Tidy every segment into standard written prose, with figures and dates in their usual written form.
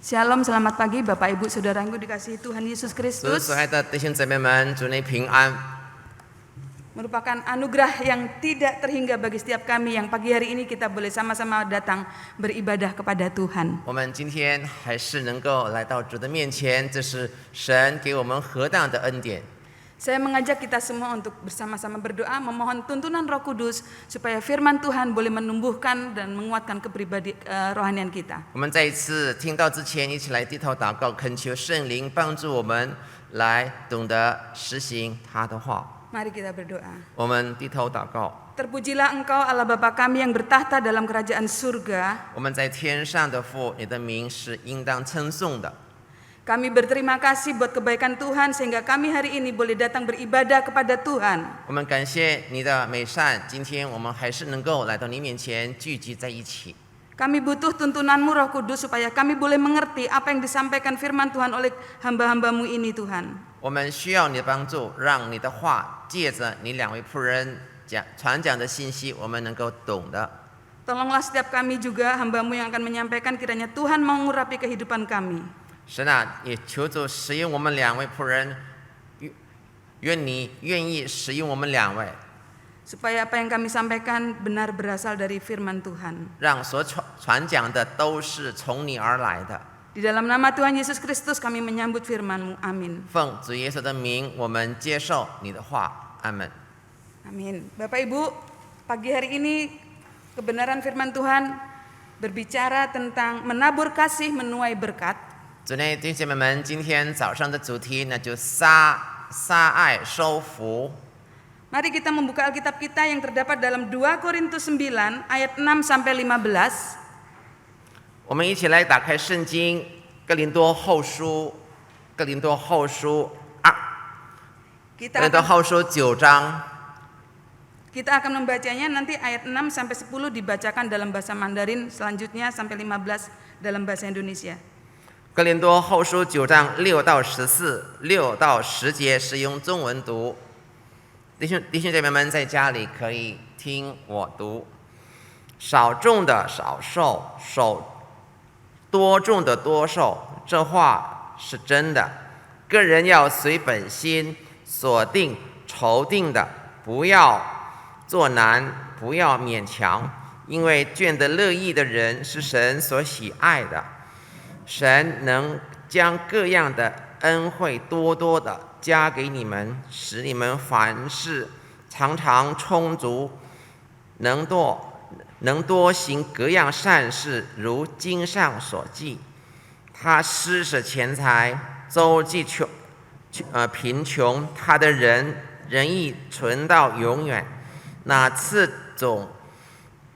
Shalom, selamat pagi Bapak Ibu Saudaraku dikasihi Tuhan Yesus 主 Kristus. 所爱的弟兄姊妹们，主内平安。 Merupakan anugerah yang tidak terhingga bagi setiap kami yang pagi hari ini kita boleh sama-sama datang beribadah kepada Tuhan. 我们今天还是能够来到主的面前，这是神给我们何等的恩典。 Saya mengajak kita semua untuk bersama-sama berdoa memohon tuntunan Roh Kudus supaya firman Tuhan boleh menumbuhkan dan menguatkan kerohanian kita. 我们再一次听到之前，一起来低头祷告，恳求圣灵帮助我们来懂得实行他的话。 Mari kita berdoa. 我们低头祷告。 Terpujilah Engkau Allah Bapa kami yang bertahta dalam kerajaan surga. 我们在天上的父，你的名是应当称颂的。 Kami berterima kasih buat kebaikan Tuhan sehingga kami hari ini boleh datang beribadah kepada Tuhan. 我们感谢你的美善，今天我们还是能够来到你面前聚集在一起。 Kami butuh tuntunan-Mu Roh Kudus supaya kami boleh mengerti apa yang disampaikan firman Tuhan oleh hamba-hamba-Mu ini Tuhan. 我们需要你的帮助，让你的话借着你两位仆人传讲的信息，我们能够懂的。 Tolonglah setiap kami juga hamba-Mu yang akan menyampaikan kiranya Tuhan mengurapi kehidupan kami. 神啊，也求主使用我们两位仆人，愿你愿意使用我们两位， Supaya apa yang kami sampaikan benar berasal dari firman Tuhan. 让所传讲的都是从你而来的。 Di dalam nama Tuhan Yesus Kristus kami menyambut firman-Mu. Amin. 奉主耶稣的名，我们接受你的话。阿门。 Amin. Bapak Ibu, pagi hari ini kebenaran firman Tuhan berbicara tentang menabur kasih menuai berkat. 主内弟兄姐妹们，今天早上的主题那就撒爱收福。 Mari kita membuka Alkitab kita yang terdapat dalam 2 Korintus 9 ayat 6 sampai 15. 我们一起来打开圣经《哥林多后书》9章。 Kita akan membacanya nanti ayat 6 sampai 10 dibacakan dalam bahasa Mandarin, selanjutnya sampai 15 dalam bahasa Indonesia. 哥林多后书9章6到14，6到10节是用中文读。弟兄姐妹们在家里可以听我读。少种的少收，多种的多收，这话是真的。个人要随本心，所定筹定的，不要做难，不要勉强，因为倦得乐意的人是神所喜爱的。 神能将各样的恩惠多多的加给你们，使你们凡事常常充足，能多行各样善事，如经上所记。他施舍钱财，周济贫穷，他的仁义存到永远。那赐种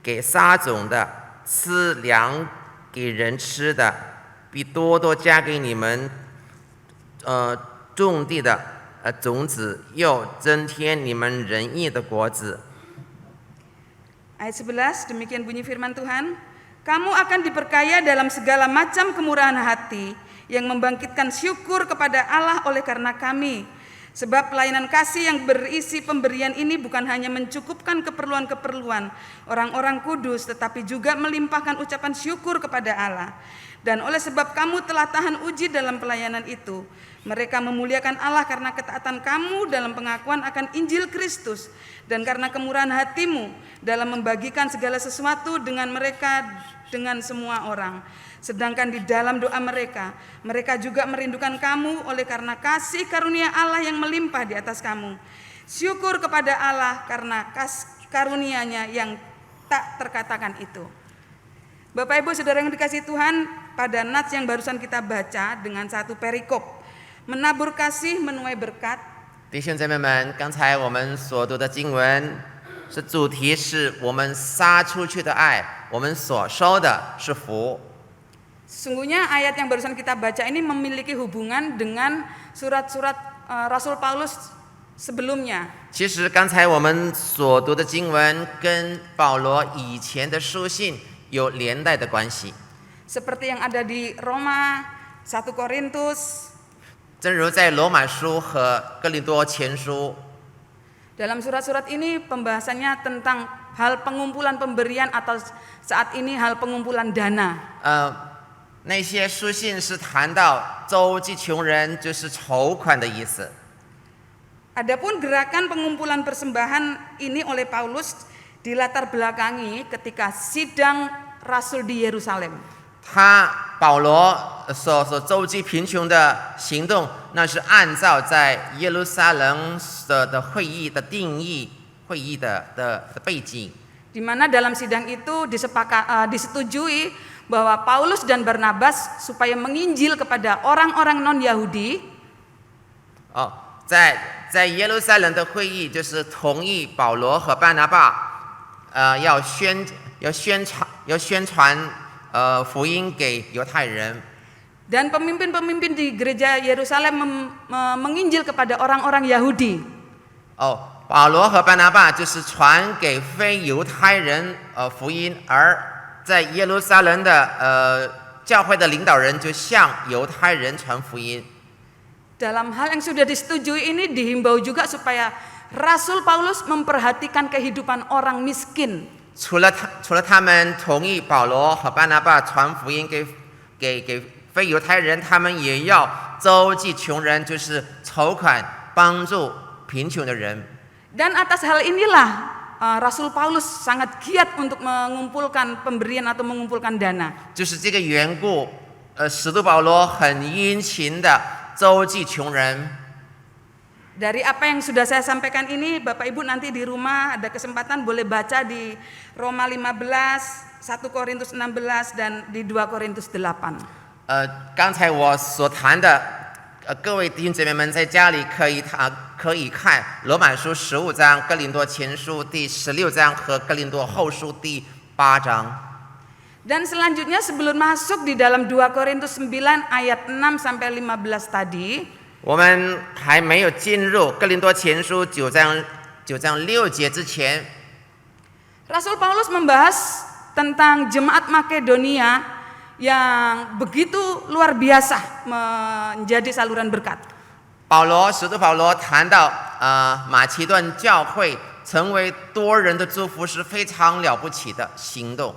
给撒种的，赐粮给人吃的。 必多多加给你们，种地的种子，又增添你们仁义的果子。 Ayat 11 demikian bunyi firman Tuhan. Kamu akan diperkaya dalam segala macam kemurahan hati yang membangkitkan syukur kepada Allah oleh karena kami. Sebab pelayanan kasih yang berisi pemberian ini bukan hanya mencukupkan keperluan-keperluan orang-orang kudus, tetapi juga melimpahkan ucapan syukur kepada Allah. Dan oleh sebab kamu telah tahan uji dalam pelayanan itu, mereka memuliakan Allah karena ketaatan kamu dalam pengakuan akan Injil Kristus, dan karena kemurahan hatimu dalam membagikan segala sesuatu dengan mereka dengan semua orang. Sedangkan di dalam doa mereka juga merindukan kamu oleh karena kasih karunia Allah yang melimpah di atas kamu. Syukur kepada Allah karena karunia-Nya yang tak terkatakan itu. Bapak Ibu Saudara yang dikasihi Tuhan, pada nats yang barusan kita baca dengan satu perikop, menabur kasih menuai berkat. 弟兄姐妹们，刚才我们所读的经文是主题是我们撒出去的爱，我们所收的是福。 Sesungguhnya ayat yang barusan kita baca ini memiliki hubungan dengan surat-surat Rasul Paulus sebelumnya. 其实刚才我们所读的经文跟保罗以前的书信有连带的关系。 Seperti yang ada di Roma, 1 Korintus. 正如在罗马书和哥林多前书， Dalam surat-surat ini pembahasannya tentang hal pengumpulan pemberian atau saat ini hal pengumpulan dana. 那些书信是谈到周济穷人，就是筹款的意思。 Adapun gerakan pengumpulan persembahan ini oleh Paulus dilatar belakangi ketika sidang Rasul di Yerusalem. 保罗所周济贫穷的行动，那是按照在耶路撒冷的会议的定义、会议的背景。 Di mana dalam sidang itu disetujui bahwa Paulus dan Barnabas supaya menginjil kepada orang-orang non-Yahudi. 在耶路撒冷的会议就是同意保罗和巴拿巴，要宣传福音给犹太人。 Dan pemimpin-pemimpin di gereja Yerusalem menginjil kepada orang-orang Yahudi. 保罗和巴拿巴就是传给非犹太人福音，而在耶路撒冷的教会的领导人就向犹太人传福音。 Dalam hal yang sudah disetujui ini dihimbau juga supaya Rasul Paulus memperhatikan kehidupan orang miskin. 除了他们同意保罗和巴拿巴传福音给非犹太人，他们也要周济穷人，就是筹款帮助贫穷的人。 Dan atas hal inilah Rasul Paulus sangat giat untuk mengumpulkan pemberian atau mengumpulkan dana. 就是这个缘故，使徒保罗很殷勤的周济穷人。 Dari apa yang sudah saya sampaikan ini, Bapak Ibu nanti di rumah ada kesempatan boleh baca di Roma 15, 1 Korintus 16 dan di 2 Korintus 8. 刚才我所谈的，各位弟兄姐妹们在家里可以看罗马书15章、哥林多前书第16章和哥林多后书第8章。 Dan selanjutnya sebelum masuk di dalam 2 Korintus 9 ayat 6 sampai 15 tadi, 我们还没有进入哥林多前书9章6节之前， Rasul Paulus membahas tentang jemaat Makedonia yang begitu luar biasa menjadi saluran berkat. 使徒保罗谈到马其顿教会成为多人的祝福是非常了不起的行动。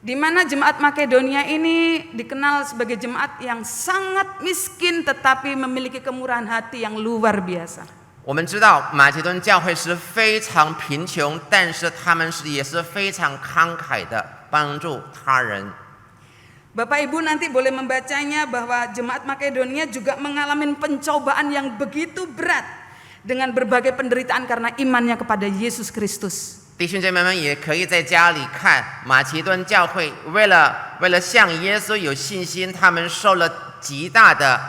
Di mana jemaat Makedonia ini dikenal sebagai jemaat yang sangat miskin tetapi memiliki kemurahan hati yang luar biasa. 我们知道马其顿教会是非常贫穷，但是他们也是非常慷慨的帮助他人。 Bapak Ibu nanti boleh membacanya bahwa jemaat Makedonia juga mengalami pencobaan yang begitu berat dengan berbagai penderitaan karena imannya kepada Yesus Kristus. 弟兄姐妹们也可以在家里看马其顿教会为了向耶稣有信心，他们受了极大的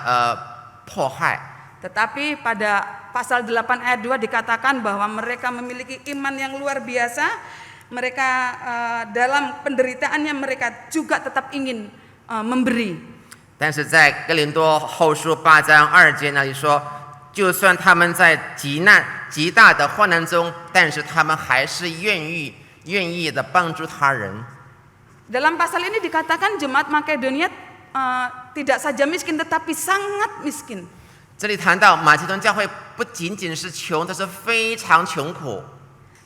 迫害。 Tetapi pada pasal 8 ayat 2 dikatakan bahwa mereka memiliki iman yang luar biasa. Mereka dalam penderitaannya mereka juga tetap ingin memberi. 但是在哥林多后书8章2节那里说，就算他们在极大的患难中，但是他们还是愿意的帮助他人。 Dalam pasal ini dikatakan jemaat Makedonia tidak saja miskin tetapi sangat miskin. 这里谈到马其顿教会不仅仅是穷，这是非常穷苦。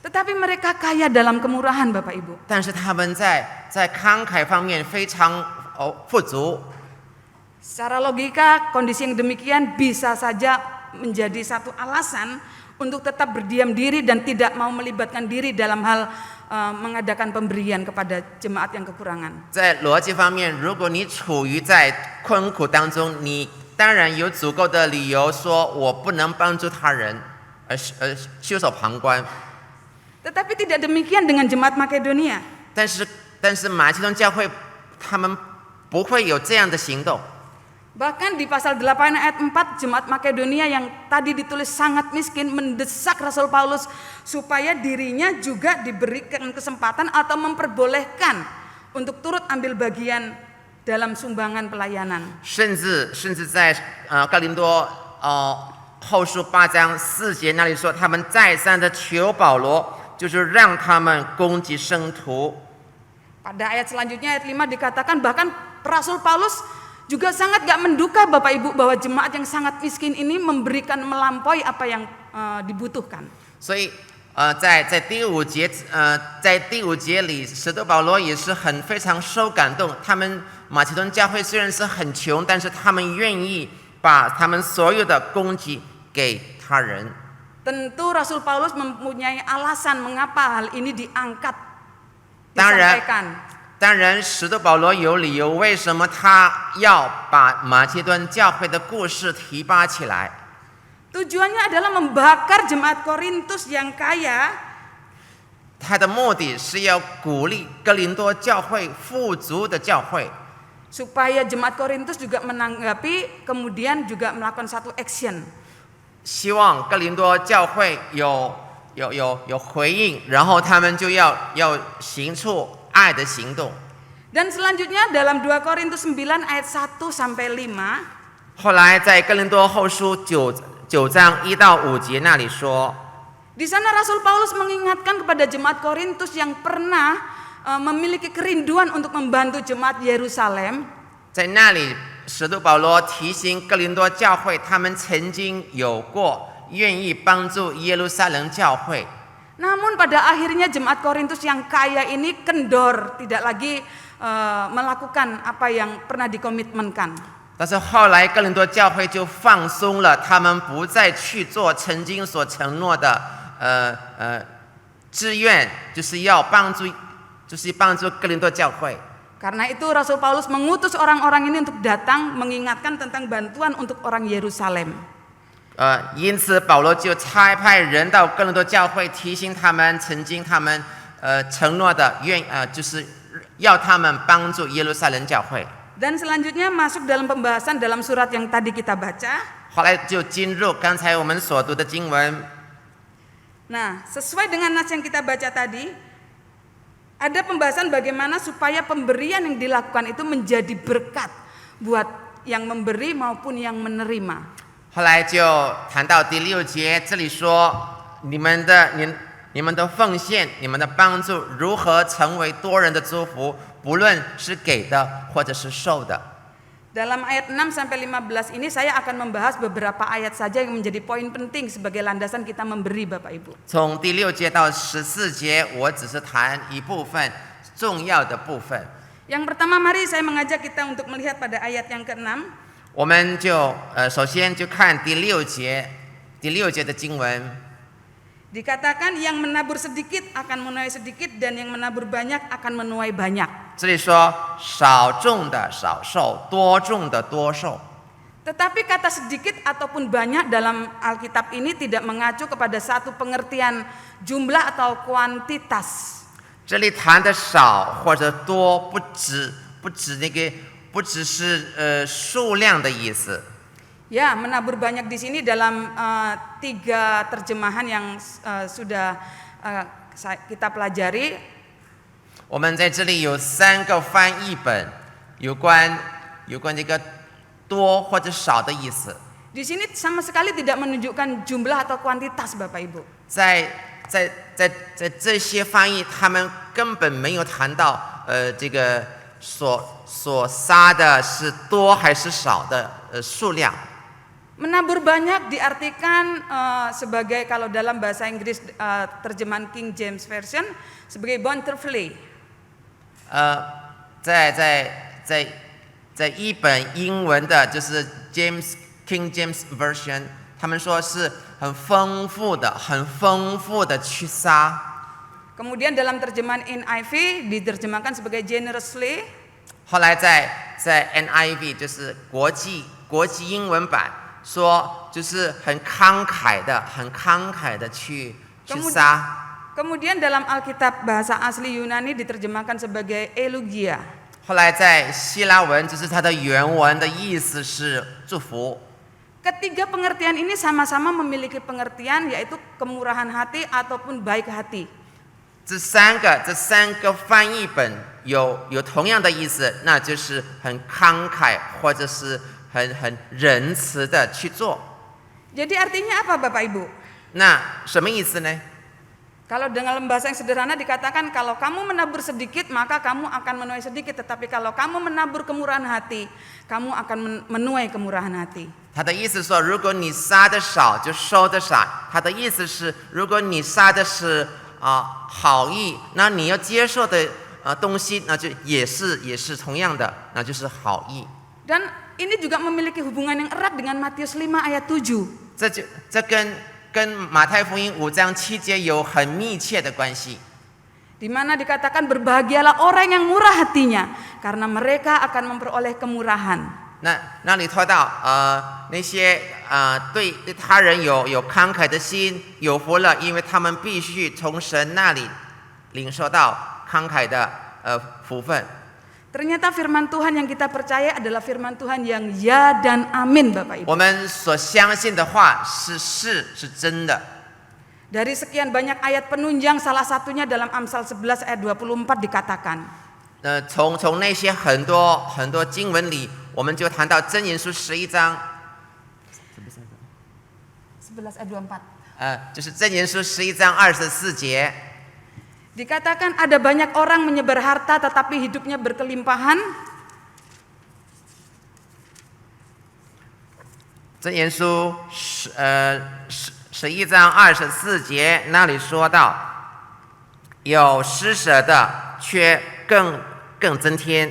Tetapi mereka kaya dalam kemurahan, Bapak Ibu. 但是他们在慷慨方面非常富足。 Secara logika kondisi yang demikian bisa saja menjadi satu alasan untuk tetap berdiam diri dan tidak mau melibatkan diri dalam hal mengadakan pemberian kepada jemaat yang kekurangan. 在逻辑方面，如果你处于在困苦当中，你当然有足够的理由说我不能帮助他人，而袖手旁观。 Tetapi tidak demikian dengan jemaat Makedonia. 但是马其顿教会他们不会有这样的行动。 Bahkan di pasal 8 ayat 4 jemaat Makedonia yang tadi ditulis sangat miskin mendesak Rasul Paulus supaya dirinya juga diberikan kesempatan atau memperbolehkan untuk turut ambil bagian dalam sumbangan pelayanan. 甚至在哥林多后书8章4节那里说，他们再三的求保罗，就是让他们供给圣徒。 Pada ayat selanjutnya ayat 5 dikatakan bahkan Rasul Paulus juga sangat gak menduga Bapak Ibu bahwa jemaat yang sangat miskin ini memberikan melampaui apa yang dibutuhkan. 所以在第五节里，使徒保罗也是非常受感动。他们马其顿教会虽然是很穷，但是他们愿意把他们所有的供给给他人。Tentu Rasul Paulus mempunyai alasan mengapa hal ini diangkat, 当然， disampaikan. 当然，使徒保罗有理由，为什么他要把马其顿教会的故事提拔起来？ Tujuannya adalah membakar jemaat Korintus yang kaya, 他的目的是要鼓励哥林多教会富足的教会， supaya jemaat Korintus juga menanggapi, kemudian juga melakukan satu action. 希望哥林多教会有回应，然后他们就要行出爱的行动。 Dan selanjutnya dalam 2 Korintus 9 ayat 1 sampai 5, 后来在哥林多后书9章1到5节那里说， di sana Rasul Paulus mengingatkan kepada jemaat Korintus yang pernah memiliki kerinduan untuk membantu jemaat Yerusalem. 在那里使徒保罗提醒哥林多教会，他们曾经有过愿意帮助耶路撒冷教会。 Namun pada akhirnya jemaat Korintus yang kaya ini kendor, tidak lagi melakukan apa yang pernah dikomitmenkan. 但是后来哥林多教会就放松了，他们不再去做曾经所承诺的志愿，就是要帮助哥林多教会。 Karena itu Rasul Paulus mengutus orang-orang ini untuk datang mengingatkan tentang bantuan untuk orang Yerusalem. 因此保罗就差派人到哥林多教会，提醒他们曾经他们承诺的就是要他们帮助耶路撒冷教会。 Dan selanjutnya masuk dalam pembahasan dalam surat yang tadi kita baca. 后来就进入刚才我们所读的经文。 Nah, sesuai dengan nas yang kita baca tadi, ada pembahasan bagaimana supaya pemberian yang dilakukan itu menjadi berkat buat yang memberi maupun yang menerima. 后来就谈到第6节，这里说你们的奉献，你们的帮助如何成为多人的祝福，不论是给的或者是受的。 Dalam ayat 6 sampai 15 ini saya akan membahas beberapa ayat saja yang menjadi poin penting sebagai landasan kita memberi, Bapak Ibu. 从第6节到14节，我只是谈一部分重要的部分。 Yang pertama, mari saya mengajak kita untuk melihat pada ayat yang ke-6. 我们就首先就看第6节的经文。 Dikatakan yang menabur sedikit akan menuai sedikit dan yang menabur banyak akan menuai banyak. 这里说少种的少受，多种的多受。 Tetapi kata sedikit ataupun banyak dalam Alkitab ini tidak mengacu kepada satu pengertian jumlah atau kuantitas. 这里谈的少或者多，不只是数量的意思。 Ya, menabur banyak di sini dalam 3 terjemahan yang sudah kita pelajari. 我们在这里有3个翻译本，有关这个多或者少的意思。 Di sini sama sekali tidak menunjukkan jumlah atau kuantitas, Bapak Ibu. 在这些翻译，他们根本没有谈到这个所撒的是多还是少的数量。 Menabur banyak diartikan sebagai, kalau dalam bahasa Inggris terjemahan King James Version, sebagai bountifully. 在一本英文的，就是 King James Version， 他们说是很丰富的去撒。 Kemudian dalam terjemahan NIV diterjemahkan sebagai generously. 后来在 NIV 就是国际英文版。 说就是很慷慨的去撒。 Kemudian dalam Alkitab bahasa asli Yunani diterjemahkan sebagai eulogia. 后来在希腊文，就是它的原文的意思是祝福。 Ketiga pengertian ini sama-sama memiliki pengertian, yaitu kemurahan hati ataupun baik hati. 这三个翻译本有同样的意思，那就是很慷慨或者是很仁慈的去做。 Jadi artinya apa, Bapak Ibu? 那什么意思呢？ Kalau dengan bahasa yang sederhana dikatakan kalau kamu menabur sedikit maka kamu akan menuai sedikit, tetapi kalau kamu menabur kemurahan hati, kamu akan menuai kemurahan hati. 他的意思说，如果你撒的少，就收的少。他的意思是，如果你撒的是好意，那你要接受的东西，那就也是同样的，那就是好意。 Dan ini juga memiliki hubungan yang erat dengan Matius 5 ayat 7. 这跟马太福音5章7节有很密切的关系。 Di mana dikatakan berbahagialah orang yang murah hatinya karena mereka akan memperoleh kemurahan. 那里说到那些对他人有慷慨的心，有福了，因为他们必须从神那里领受到慷慨的福分。 Ternyata firman Tuhan yang kita percaya adalah firman Tuhan yang ya dan amin, Bapak Ibu. 我们所相信的话是真的。 Dari sekian banyak ayat penunjang, salah satunya dalam Amsal 11 ayat 24 dikatakan. 从那些很多经文里，我们就谈到箴言书11章11 ayat 24. 就是箴言书11章24节。 Dikatakan ada banyak orang menyebar harta tetapi hidupnya berkelimpahan. 箴言书11章24节那里说到，有施舍的却更增添。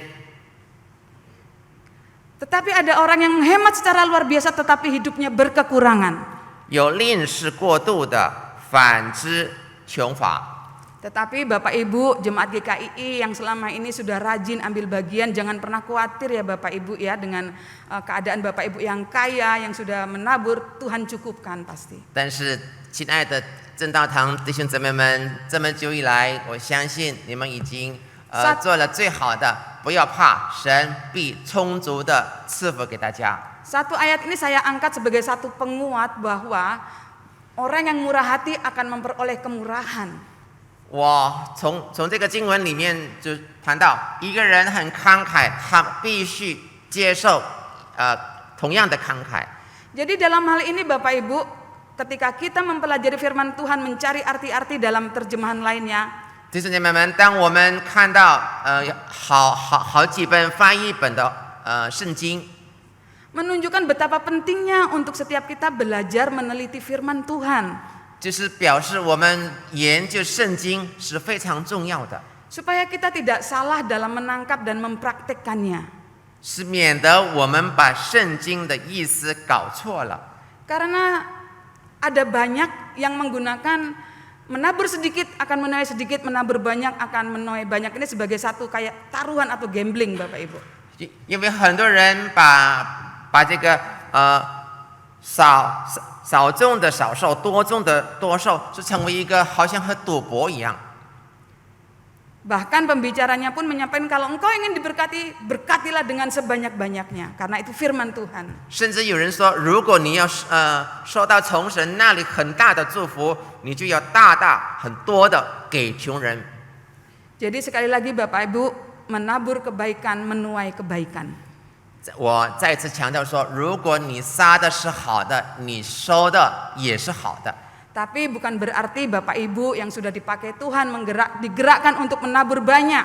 Tetapi ada orang yang menghemat secara luar biasa tetapi hidupnya berkekurangan. 有吝啬过度的，反之穷乏。 Tetapi Bapak Ibu jemaat GKII yang selama ini sudah rajin ambil bagian, jangan pernah khawatir ya Bapak Ibu ya, dengan keadaan Bapak Ibu yang kaya yang sudah menabur, Tuhan cukupkan pasti. 但是，亲爱的正道堂弟兄姊妹们，这么久以来，我相信你们已经做了最好的，不要怕，神必充足的赐福给大家。 Satu ayat ini saya angkat sebagai satu penguat bahwa orang yang murah hati akan memperoleh kemurahan. 我从这个经文里面就谈到，一个人很慷慨，他必须接受同样的慷慨。 Jadi dalam hal ini Bapak Ibu, ketika kita mempelajari firman Tuhan, mencari arti-arti dalam terjemahan lainnya, 弟兄姐妹们，当我们看到好几本翻译本的圣经， menunjukkan betapa pentingnya untuk setiap kita belajar meneliti firman Tuhan. 就是表示我们研究圣经是非常重要的， Supaya kita tidak salah dalam menangkap dan mempraktekkannya. 是免得我们把圣经的意思搞错了。 Karena ada banyak yang menggunakan menabur sedikit akan menuai sedikit, menabur banyak akan menuai banyak. Ini sebagai satu kayak taruhan atau gambling Bapak Ibu. 因为很多人把这个少种的少受，多种的多受，是成为一个好像和赌博一样。 Bahkan pembicaranya pun menyampaikan kalau engkau ingin diberkati, berkatilah dengan sebanyak-banyaknya. Karena itu firman Tuhan. 甚至有人说，如果你要收到从神那里很大的祝福，你就要大很多的给穷人。 Jadi sekali lagi Bapak Ibu, menabur kebaikan, menuai kebaikan. 我再次强调说，如果你撒的是好的，你收的也是好的。 Tapi bukan berarti Bapak Ibu yang sudah dipakai Tuhan digerakkan untuk menabur banyak,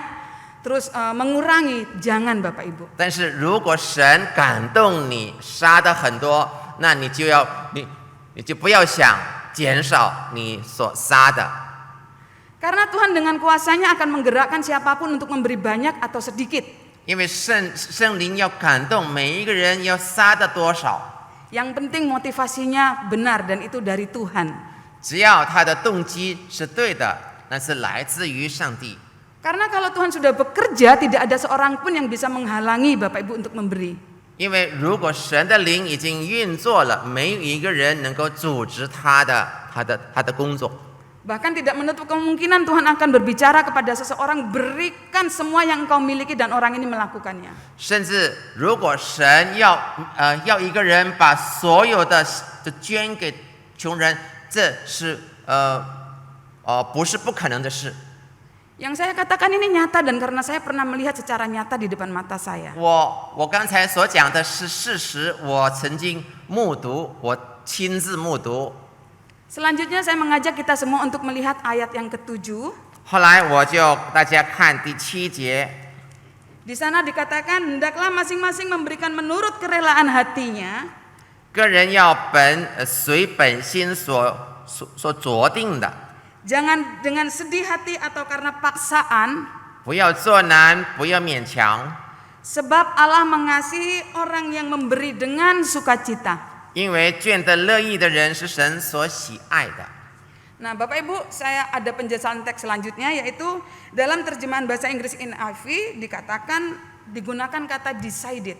terus mengurangi, jangan Bapak Ibu. 但是如果神感动你撒的很多，那你就不要想减少你所撒的。 Karena Tuhan dengan kuasanya akan menggerakkan siapapun untuk memberi banyak atau sedikit. 因为圣灵要感动每一个人要撒的多少， Yang penting motivasinya benar dan itu dari Tuhan. 只要他的动机是对的，那是来自于上帝。 Karena kalau Tuhan sudah bekerja, tidak ada seorang pun yang bisa menghalangi Bapak Ibu untuk memberi. 因为如果神的灵已经运作了，没有一个人能够阻止他的工作。 Bahkan tidak menutup kemungkinan Tuhan akan berbicara kepada seseorang, berikan semua yang engkau miliki dan orang ini melakukannya. 甚至如果神要一个人把所有的捐给穷人，这是不是不可能的事。 Yang saya katakan ini nyata dan karena saya pernah melihat secara nyata di depan mata saya. 我刚才所讲的是事实，我曾经目睹，我亲自目睹。Selanjutnya saya mengajak kita semua untuk melihat ayat yang ke-7. 后来我就大家看第7节， Di sana dikatakan, hendaklah masing-masing memberikan menurut kerelaan hatinya, 个人要随本心所酌定的， jangan dengan sedih hati atau karena paksaan, 不要作难，不要勉强， sebab Allah mengasihi orang yang memberi dengan sukacita. 因为捐得乐意的人是神所喜爱的。 Nah, Bapak Ibu, saya ada penjelasan teks selanjutnya, yaitu dalam terjemahan bahasa Inggris NIV dikatakan digunakan kata decided.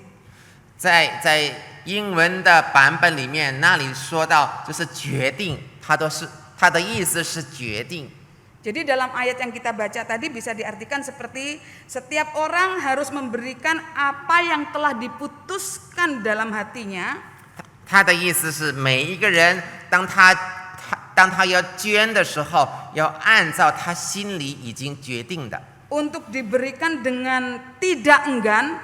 在英文的版本里面，那里说到就是决定，它的意思是决定。 Jadi dalam ayat yang kita baca tadi bisa diartikan seperti setiap orang harus memberikan apa yang telah diputuskan dalam hatinya. 他的意思是每一个人，当他要捐的时候，要按照他心里已经决定的， Untuk diberikan dengan tidak enggan,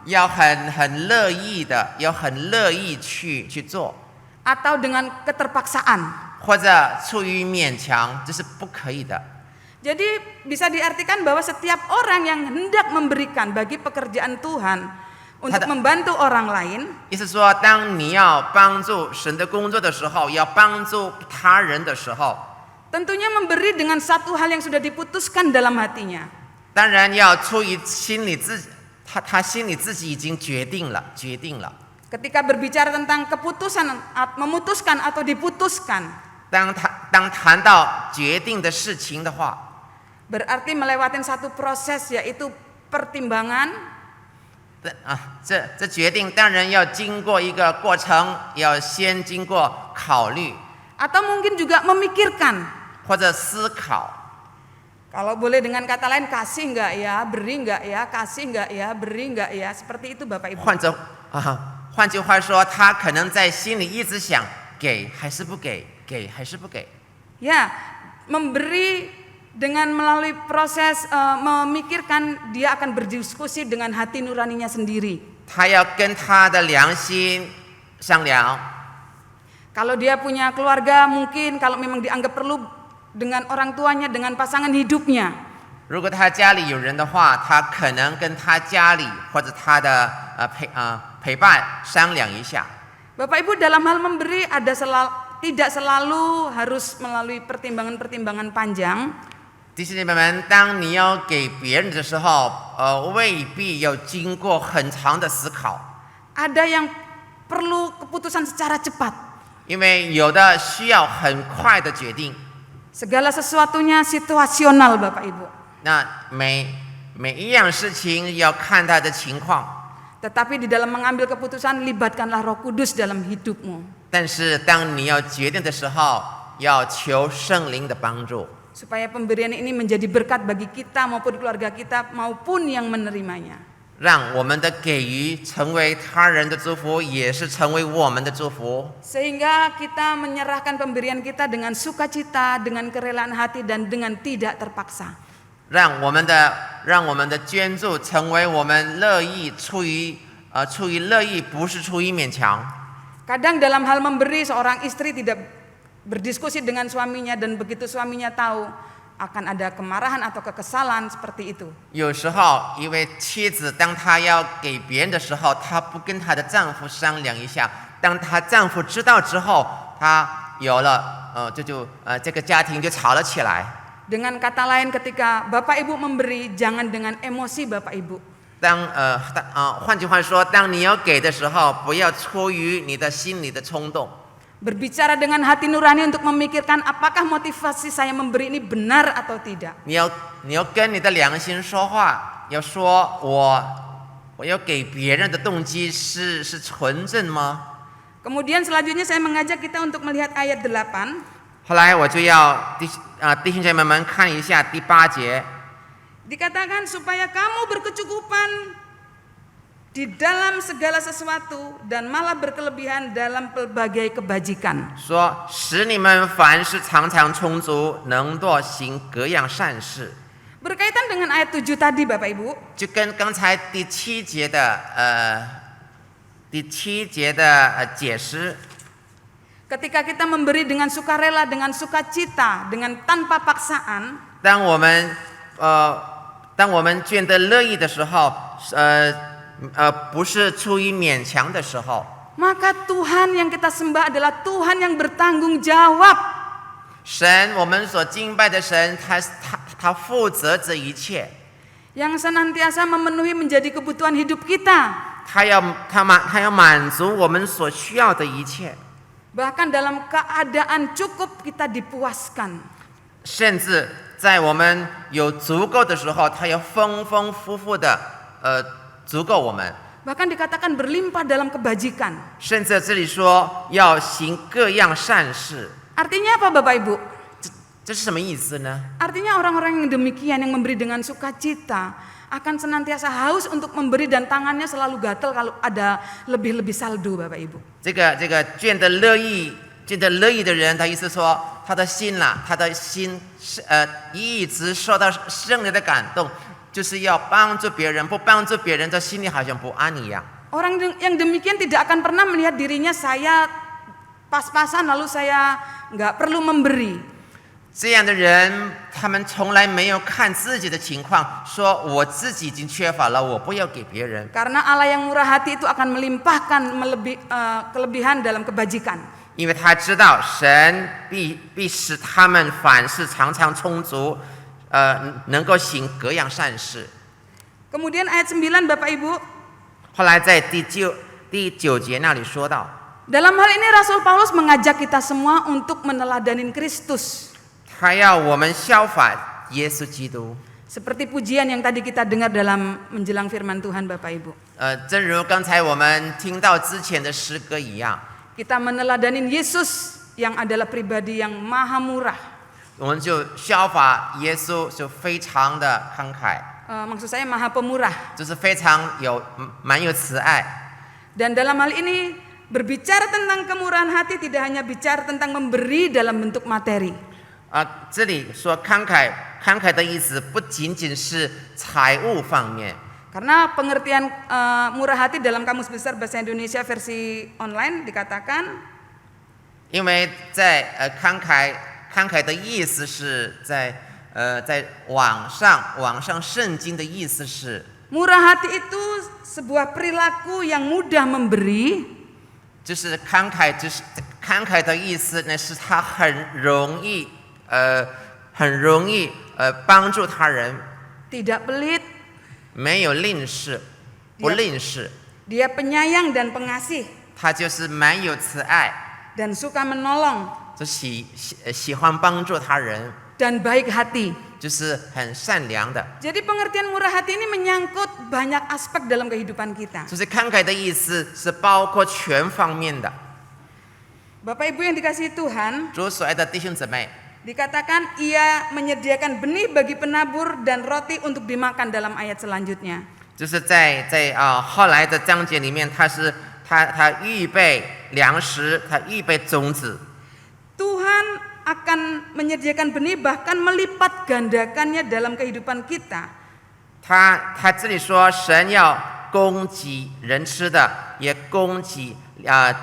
要很乐意的，要很乐意去做， atau dengan keterpaksaan. 或者出于勉强，这是不可以的。 Jadi bisa diartikan bahwa setiap orang yang hendak memberikan bagi pekerjaan Tuhan untuk membantu orang lain, 意思说，当你要帮助神的工作的时候，要帮助他人的时候， tentunya memberi dengan satu hal yang sudah diputuskan dalam hatinya. 当然要出于心里他心里自己已经决定了。 Ketika berbicara tentang keputusan, memutuskan atau diputuskan, 当谈到决定的事情的话， berarti melewati satu proses, yaitu pertimbangan, 这决定当然要经过一个过程，要先经过考虑 atau mungkin juga memikirkan. 或者思考。 Kalau boleh dengan kata lain, kasih enggak ya, beri enggak ya, kasih enggak ya, beri enggak ya, seperti itu Bapak Ibu. 换句话说，他可能在心里一直想给还是不给，给还是不给。 Ya, memberi dengan melalui proses memikirkan, dia akan berdiskusi dengan hati nuraninya sendiri. 他要跟他的良心商量。 Kalau dia punya keluarga, mungkin kalau memang dianggap perlu dengan orang tuanya, dengan pasangan hidupnya. 如果他家里有人的话，他可能跟他家里或者他的陪伴商量一下。 Bapak Ibu, dalam hal memberi tidak selalu harus melalui pertimbangan-pertimbangan panjang. 弟兄姐妹们，当你要给别人的时候，未必要经过很长的思考， Ada yang perlu keputusan secara cepat. 因为有的需要很快的决定。 Segala sesuatunya situasional Bapak Ibu. 那每一样事情要看它的情况， Tetapi di dalam mengambil keputusan, libatkanlah Roh Kudus dalam hidupmu. 但是当你要决定的时候，要求圣灵的帮助， Supaya pemberian ini menjadi berkat bagi kita maupun keluarga kita maupun yang menerimanya. 让我们的给予成为他人的祝福，也是成为我们的祝福。 Sehingga kita menyerahkan pemberian kita dengan sukacita, dengan kerelaan hati, dan dengan tidak terpaksa. 让我们的捐助成为我们乐意出于乐意，不是出于勉强。 Kadang dalam hal memberi, seorang istri tidak berdiskusi dengan suaminya, dan begitu suaminya tahu akan ada kemarahan atau kekesalan seperti itu. 有时候，一位妻子当她要给别人的时候，她不跟她的丈夫商量一下，当她丈夫知道之后，她有了这个家庭就吵了起来。 Dengan kata lain, ketika Bapak Ibu memberi, jangan dengan emosi Bapak Ibu. 换句话说，当你要给的时候，不要出于你的心里的冲动。 Berbicara dengan hati nurani untuk memikirkan apakah motivasi saya memberi ini benar atau tidak. 你要跟你的良心说话，要说我要给别人的动机是纯正吗？ Kemudian selanjutnya saya mengajak kita untuk melihat ayat 8. 后来我就要弟兄姐妹们看一下第8节， Dikatakan supaya kamu berkecukupan di dalam segala sesuatu dan malah berkelebihan dalam pelbagai kebajikan. 说使你们凡事常常充足，能多行各样善事。 Berkaitan dengan ayat 7 tadi Bapak Ibu. 就跟刚才第7节的第7节的解释。 Ketika kita memberi dengan sukarela, dengan sukacita, dengan tanpa paksaan, 当我们捐得乐意的时候，不是出于勉强的时候， maka Tuhan yang kita sembah adalah Tuhan yang bertanggung jawab. 神，我们所敬拜的神，他负责这一切， Yang senantiasa memenuhi menjadi kebutuhan hidup kita. 他要满足我们所需要的一切， Bahkan dalam keadaan cukup kita dipuaskan. 甚至在我们有足够的时候，他要丰丰富富的足够我们。 Bahkan dikatakan berlimpah dalam kebajikan. 甚至这里说要行各样善事， Artinya apa Bapak Ibu? 这是什么意思呢？ Artinya orang-orang yang demikian yang memberi dengan sukacita akan senantiasa haus untuk memberi dan tangannya selalu gatal kalau ada lebih-lebih saldo Bapak Ibu. 这个捐得乐意的人，他意思说他的心是一直受到圣灵的感动，就是要帮助别人，不帮助别人，他心里好像不安一样。 Orang yang demikian tidak akan pernah melihat dirinya saya pas-pasan lalu saya nggak perlu memberi. 这样的人，他们从来没有看自己的情况，说我自己已经缺乏了，我不要给别人。 Karena Allah yang murah hati itu akan melimpahkan kelebihan dalam kebajikan. 因为他知道神必使他们凡事常常充足，能够行各样善事。 Kemudian ayat 9 Bapak Ibu. 后来在第9节那里说到， Dalam hal ini Rasul Paulus mengajak kita semua untuk meneladanin Kristus. 他要我们效法耶稣基督。 Seperti pujian yang tadi kita dengar dalam menjelang firman Tuhan Bapak Ibu. 正如刚才我们听到之前的诗歌一样， Kita meneladanin Yesus yang adalah pribadi yang maha murah. 我们就效法耶稣，就非常的慷慨， Maksud saya maha pemurah. 就是非常蛮有慈爱。 Dan dalam hal ini berbicara tentang kemurahan hati tidak hanya bicara tentang memberi dalam bentuk materi. 这里说慷慨的意思不仅仅是财物方面。 Karena pengertian murah hati dalam Kamus Besar Bahasa Indonesia versi online dikatakan, 因为在慷慨的意思是在网上圣经的意思是 murah hati itu sebuah perilaku yang mudah memberi, 就是慷慨的意思呢，是他很容易帮助他人， tidak pelit, 没有吝啬，不吝啬， dia penyayang dan pengasih 他就是蛮有慈爱， dan suka menolong 就喜欢帮助他人， dan baik hati. 就是很善良的。 Jadi pengertian murah hati ini menyangkut banyak aspek dalam kehidupan kita. 就是慷慨的意思是包括全方面的。 Bapak Ibu yang dikasihi Tuhan, 主所爱的弟兄姊妹， dikatakan ia menyediakan benih bagi penabur dan roti untuk dimakan dalam ayat selanjutnya. 就是在后来的章节里面，他预备粮食，他预备种子。 Tuhan akan menyediakan benih bahkan melipat gandakannya dalam kehidupan kita. 他这里说，神要供给人吃的，也供给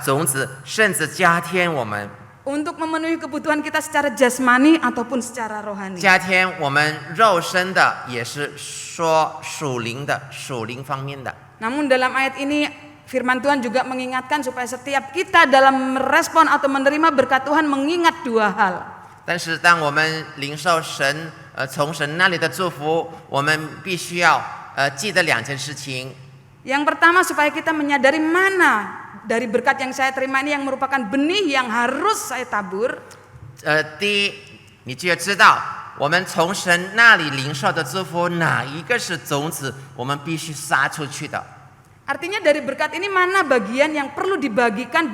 种子，甚至加添我们， Untuk memenuhi kebutuhan kita secara jasmani ataupun secara rohani. 加添我们肉身的，也是说属灵方面的。 Namun dalam ayat ini firman Tuhan juga mengingatkan supaya setiap kita dalam merespon atau menerima berkat Tuhan mengingat dua hal. 但是当我们领受神从神那里的祝福，我们必须要记得2件事情。 Yang pertama supaya kita menyadari mana dari berkat yang saya terima ini yang merupakan benih yang harus saya tabur. 第一，你就要知道我们从神那里领受的祝福哪一个是种子，我们必须撒出去的。 Artinya dari berkat ini mana bagian yang perlu dibagikan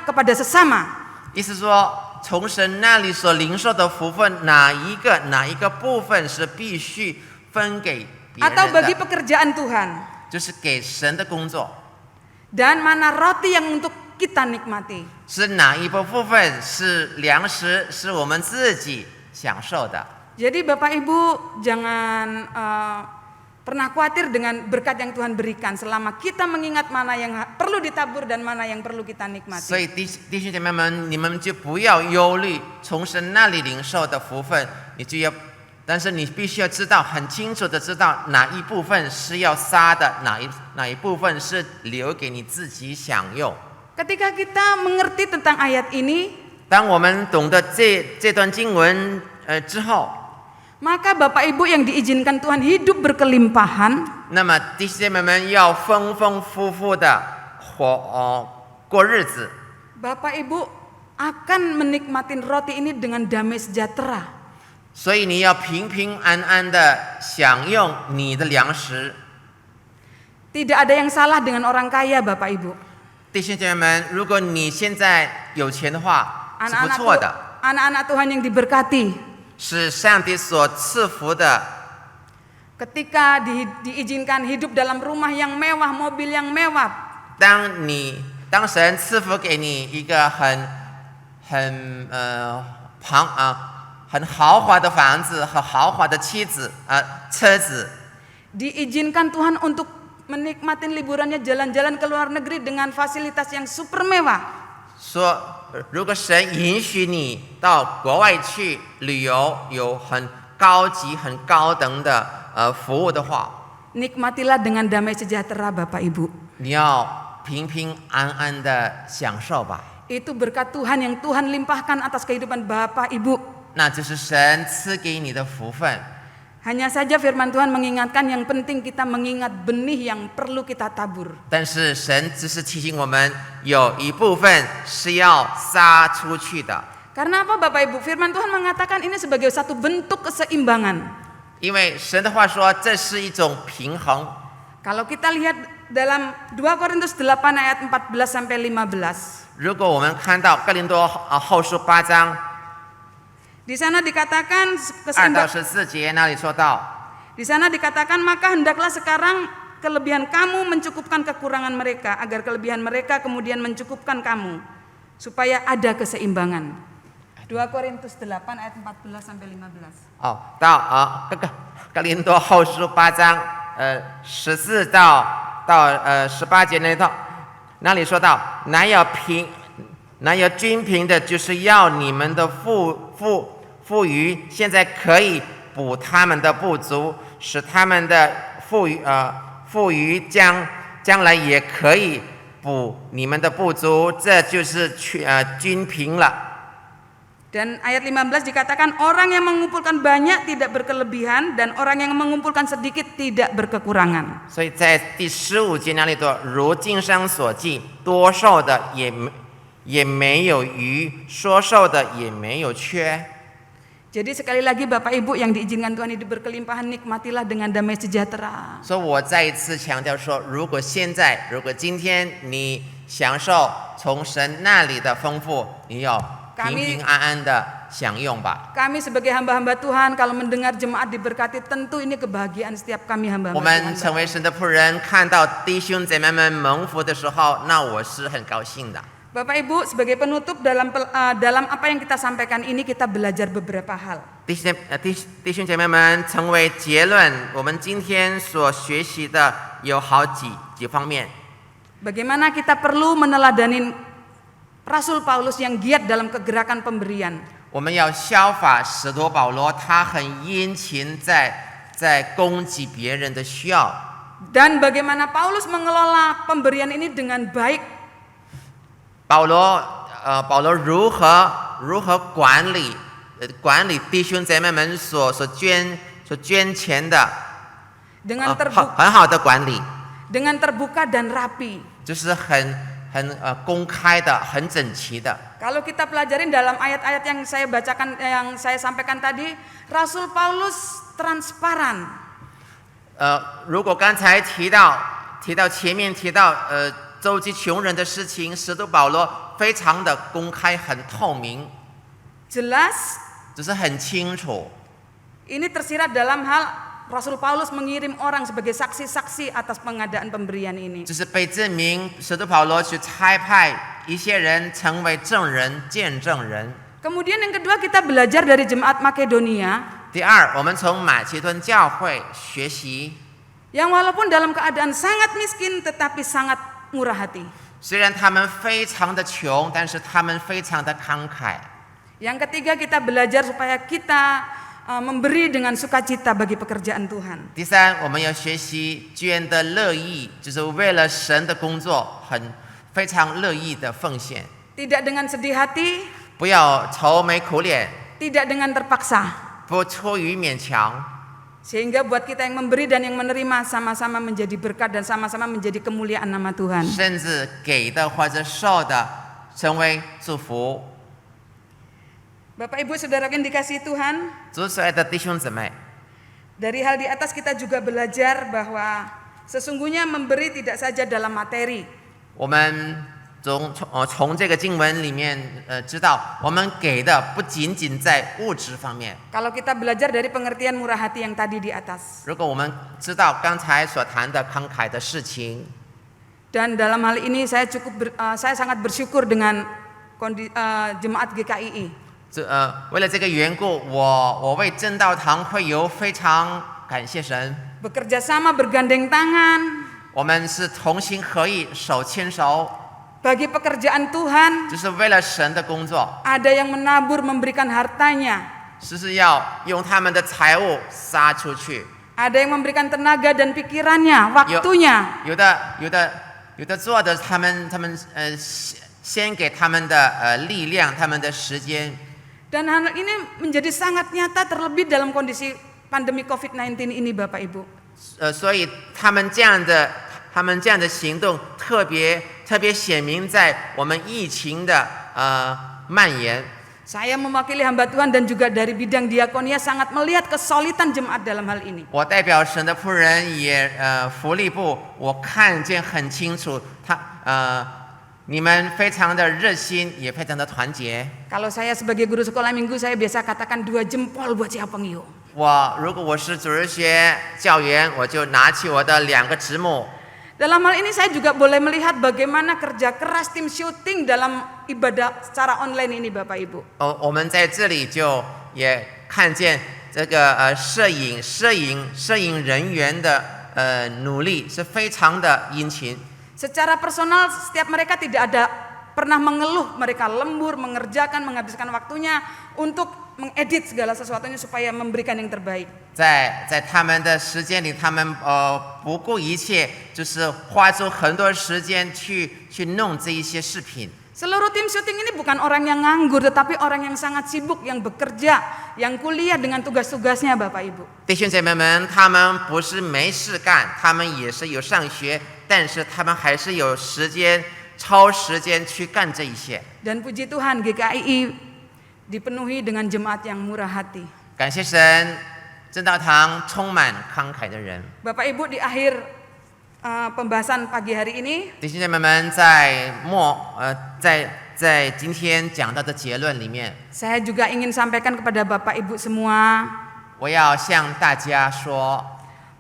kepada sesama. 意思说，从神那里所领受的福分，哪一个部分是必须分给别 Atau 人 bagi 的， pekerjaan Tuhan. 就是给神的工作。 Dan mana roti yang untuk kita nikmati. 是哪一部分是粮食，是我们自己享受的。 Jadi Bapak Ibu jangan pernah khawatir dengan berkat yang Tuhan berikan selama kita mengingat mana yang perlu ditabur dan mana yang perlu kita 所 nikmati. 以弟兄姐妹们，你们就不要忧虑从神那里领受的福分，你就要，但是你必须要知道，很清楚的知道哪一部分是要撒的，哪一部分是留给你自己享用。 Ketika kita mengerti tentang ayat ini, 当我们懂得这段经文之后， maka Bapak Ibu yang diizinkan Tuhan hidup berkelimpahan, 那么弟兄姐妹们要丰丰富富的过日子。 Bapak Ibu akan menikmatin roti ini dengan damai sejahtera. 所以你要平平安安的享用你的粮食。 Tidak ada yang salah dengan orang kaya, Bapak Ibu. 弟兄姐妹们，如果你现在有钱的话，是不 Anak-anak 错的， anak-anak Tuhan yang diberkati, 是上帝所赐福的。 ketika diizinkan hidup dalam rumah yang mewah, mobil yang mewah, 当神赐福给你一个很豪华的房子和豪华的妻子车子， diizinkan Tuhan untuk menikmatin liburannya jalan-jalan ke luar negeri dengan fasilitas yang super mewah. 说如果神允许你到国外去旅游，有很高级、很高等的服务的话， Nikmatilah dengan damai sejahtera, Bapak Ibu. 你要平平安安的享受吧。 Itu berkat Tuhan yang Tuhan limpahkan atas kehidupan Bapak Ibu. 那就是神赐给你的福分。 Hanya saja firman Tuhan mengingatkan yang penting kita mengingat benih yang perlu kita tabur. 但是神只是提醒我们，有一部分是要撒出去的。 Karena apa Bapak Ibu? Firman Tuhan mengatakan ini sebagai satu bentuk keseimbangan. 因为神的话说，这是一种平衡。 Kalau kita lihat dalam 2 Korintus 8 ayat 14 sampai 15. 如果我们看到哥林多后书8章 Di sana dikatakan 2到14节那里说到， Di sana dikatakan maka hendaklah sekarang kelebihan kamu mencukupkan kekurangan mereka agar kelebihan mereka kemudian mencukupkan kamu supaya ada keseimbangan. 2 Korintus 8 ayat 14 sampai 15. 到哥林多后书8章14到18节那里说到，乃有均平的，就是要你们的富余，现在可以补他们的不足，使他们的富余将来也可以补你们的不足，这就是均平了。 Dan ayat 15 dikatakan orang yang mengumpulkan banyak tidak berkelebihan dan orang yang mengumpulkan sedikit tidak berkekurangan. 所以在第15节那里说，如经上所记，多受的也没有余，说受的也没有缺。 Jadi sekali lagi Bapak Ibu yang diizinkan Tuhan hidup berkelimpahan, nikmatilah dengan damai sejahtera. 所以我再一次强调说，如果今天你享受从神那里的丰富，你要平平安安的享用吧。 Kami sebagai hamba-hamba Tuhan kalau mendengar jemaat diberkati, tentu ini kebahagiaan setiap kami 我 hamba-hamba 们 Tuhan. 成为神的仆人，看到弟兄姐妹们蒙福的时候，那我是很高兴的。 Bapak Ibu, sebagai penutup dalam apa yang kita sampaikan ini kita belajar beberapa hal. 弟兄姐妹们，成为结论，我们今天所学习的有好几方面。 Bagaimana kita perlu meneladanin Rasul Paulus yang giat dalam kegerakan pemberian. 我们要效法使徒保罗，他很殷勤在供给别人的需要。 Dan bagaimana Paulus mengelola pemberian ini dengan baik. 保罗如何管理弟兄姐妹们所捐钱的， Dengan 很好的管理， dengan terbuka dan rapi. 就是很公开的，很整齐的。 Kalau kita pelajarin dalam ayat-ayat yang saya bacakan, yang saya sampaikan tadi, Rasul Paulus transparan. 如果刚才前面提到周济穷人的事情，使徒保罗非常的公开，很透明， Jelas 就是很清楚。 ini tersirat dalam hal Rasul Paulus mengirim orang sebagai saksi-saksi atas pengadaan pemberian ini. 就是被证明，使徒保罗去差派一些人成为证人、见证人。 Kemudian yang kedua kita belajar dari jemaat Makedonia. 第二，我们从马其顿教会学习， yang walaupun dalam keadaan sangat miskin tetapi sangat murah hati. 虽然他们非常的穷，但是他们非常的慷慨。 Yang ketiga, kita belajar supaya kita memberi dengan sukacita bagi pekerjaan Tuhan. 第三，我们要学习捐的乐意，就是为了神的工作，非常乐意的奉献。 Tidak dengan sedih hati, 不要愁眉苦脸， tidak dengan terpaksa. 不出于勉强。 Sehingga buat kita yang memberi dan yang menerima sama-sama menjadi berkat dan sama-sama menjadi kemuliaan nama Tuhan. 甚至给的或者受的，成为祝福。 Bapak Ibu Saudara yang dikasihi Tuhan, 主所爱的弟兄姊妹， dari hal di atas kita juga belajar bahwa sesungguhnya memberi tidak saja dalam materi. 我们从这个经文里面知道，我们给的不仅仅在物质方面。 Kalau kita belajar dari pengertian murah hati yang tadi di atas. 如果我们知道刚才所谈的慷慨的事情， Dan dalam hal ini saya sangat bersyukur dengan jemaat GKII. 为了这个缘故，我为正道堂会友非常感谢神。 Bekerja sama bergandeng tangan 我们是同心合意，手牵手， bagi pekerjaan Tuhan. 就是为了神的工作， Ada yang menabur memberikan hartanya. 是要用他们的财物撒出去。 Ada yang memberikan tenaga dan pikirannya, waktunya. 有的做的，他们先给他们的力量，他们的时间。 Dan hal ini menjadi sangat nyata terlebih dalam kondisi pandemi COVID-19 ini, Bapak Ibu. 所以他们这样的行动特别显明在我们疫情的蔓延。 Saya mewakili hamba Tuhan dan juga dari bidang diakonia sangat melihat kesulitan jemaat dalam hal ini. 我代表神的仆人也福利部，我看见很清楚，你们非常的热心，也非常的团结。 Kalau saya sebagai guru sekolah minggu, saya biasa katakan 2 jempol buat siapa pengiu. 如果我是主日学教员，我就拿起我的2个指母。 Dalam hal ini saya juga boleh melihat bagaimana kerja keras tim syuting dalam ibadah secara online ini, Bapak Ibu. 我们在这里就也看见这个摄影人员的努力是非常的殷勤。 Secara personal setiap mereka tidak ada pernah mengeluh, mereka lembur mengerjakan, menghabiskan waktunya untuk mengedit segala sesuatunya supaya memberikan yang terbaik. 在他们的时间里，他们不顾一切，就是花出很多时间去弄这一些视频。 Seluruh tim syuting ini bukan orang yang nganggur, tetapi orang yang sangat sibuk, yang bekerja, yang kuliah dengan tugas-tugasnya, Bapak Ibu. 弟兄姐妹们，他们不是没事干，他们也是有上学，但是他们还是有时间超时间去干这一些。 Dan puji Tuhan, GKII dipenuhi dengan jemaat yang murah hati. 感谢神，正道堂充满慷慨的人。 Bapak Ibu, di akhir pembahasan pagi hari ini, 弟兄姐妹们，在今天讲到的结论里面， saya juga ingin sampaikan kepada Bapak Ibu semua 我要向大家说，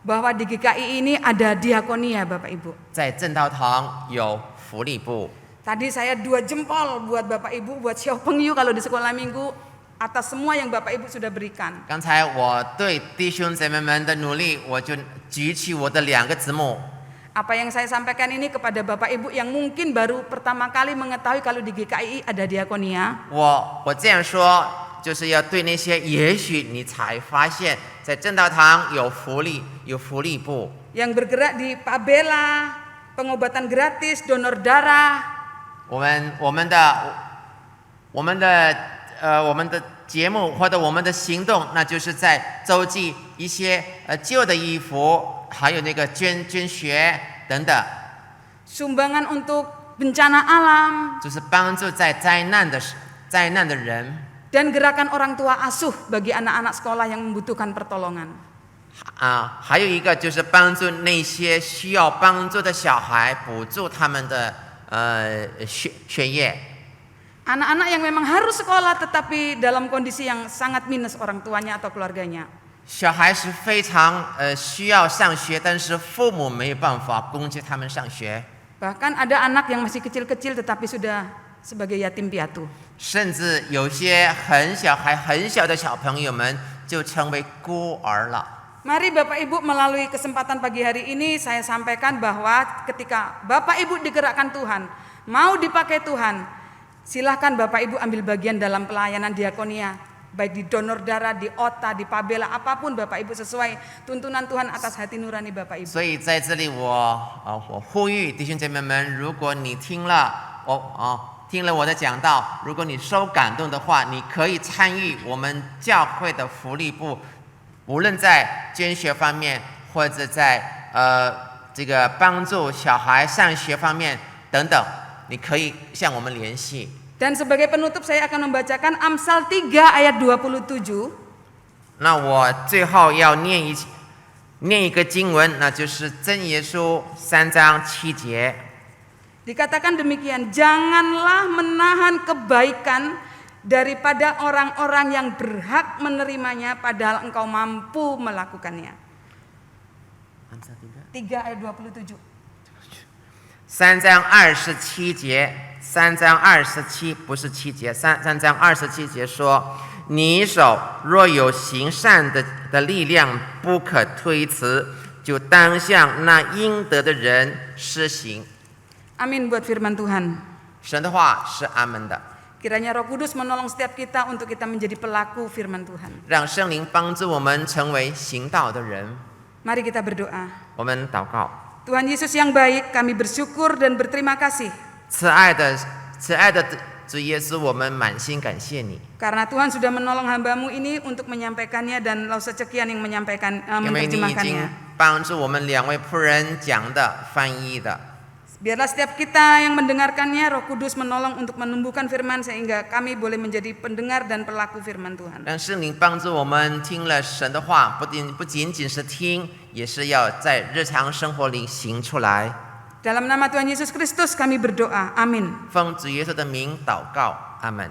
bahwa di GKI ini ada diakonia, Bapak Ibu. 在正道堂有福利部。 Tadi saya 2 jempol buat Bapak Ibu, buat Xiao Pengyu kalau di sekolah minggu, atas semua yang Bapak Ibu sudah berikan. 刚才我对弟兄姐妹们的努力，我就举起我的2个子母。 Apa yang saya sampaikan ini kepada Bapak Ibu yang mungkin baru pertama kali mengetahui kalau di GKI ada diakonia. 我这样说，就是要对那些也许你才发现，在正道堂有福利部， Yang bergerak di Pabela, pengobatan gratis, donor darah. 我们的节目或者我们的行动，那就是在周济一些旧的衣服，还有那个捐血等等， Sumbangan untuk bencana alam. 就是帮助在灾难的人。 Dan gerakan orang tua asuh bagi anak-anak sekolah yang membutuhkan pertolongan. 还有一个就是帮助那些需要帮助的小孩，补助他们的学业。 Anak-anak yang memang harus sekolah tetapi dalam kondisi yang sangat minus orang tuanya atau keluarganya. 小孩是非常需要上学，但是父母没有办法供给他们上学。 Bahkan ada anak yang masih kecil-kecil tetapi sudah sebagai yatim piatu. 甚至有些很小的小朋友们就成为孤儿了。Mari Bapak Ibu melalui kesempatan pagi hari ini saya sampaikan bahwa ketika Bapak Ibu digerakkan Tuhan, mau dipakai Tuhan, silahkan Bapak Ibu ambil bagian dalam pelayanan diakonia, baik di donor darah, di OTA, di Pabela, apapun Bapak Ibu sesuai tuntunan Tuhan atas hati nurani Bapak Ibu. 所以在这里我呼吁弟兄姐妹们，如果你听了我的讲道，如果你受感动的话，你可以参与我们教会的福利部，无论在捐学方面，或者在这个帮助小孩上学方面等等，你可以向我们联系。 Dan sebagai penutup saya akan membacakan Amsal 3 ayat 27. 那我最后要念一个经文，那就是箴言书3章7节。 Dikatakan demikian, janganlah menahan kebaikan daripada orang-orang yang berhak menerimanya padahal engkau mampu melakukannya. 3 ayat 27. 3章27节，3章27不是7节，3章27节说：“你手若有行善的力量，不可推辞，就当向那应得的人施行。” Amin buat firman Tuhan. 神的话是阿门的， Kiranya Roh Kudus menolong setiap kita untuk kita menjadi pelaku firman Tuhan. 让圣灵帮助我们成为行道的人。 Mari kita berdoa. 我们祷告， Tuhan Yesus yang baik, kami bersyukur dan berterima kasih 慈爱的主耶稣，我们满心感谢你， karena Tuhan sudah menolong hamba-Mu ini untuk menyampaikannya dan Lausa Cekian yang 因为你已经 menerjemahkannya. 帮助我们2位仆人讲的、翻译的。 Biarlah setiap kita yang mendengarkannya, Roh Kudus menolong untuk menumbuhkan firman sehingga kami boleh menjadi pendengar dan pelaku firman Tuhan. 让圣灵帮助我们听了神的话，不仅仅是听，也是要在日常生活里行出来。 Dalam nama Tuhan Yesus Kristus kami berdoa. Amin. 奉主耶稣的名祷告，阿门。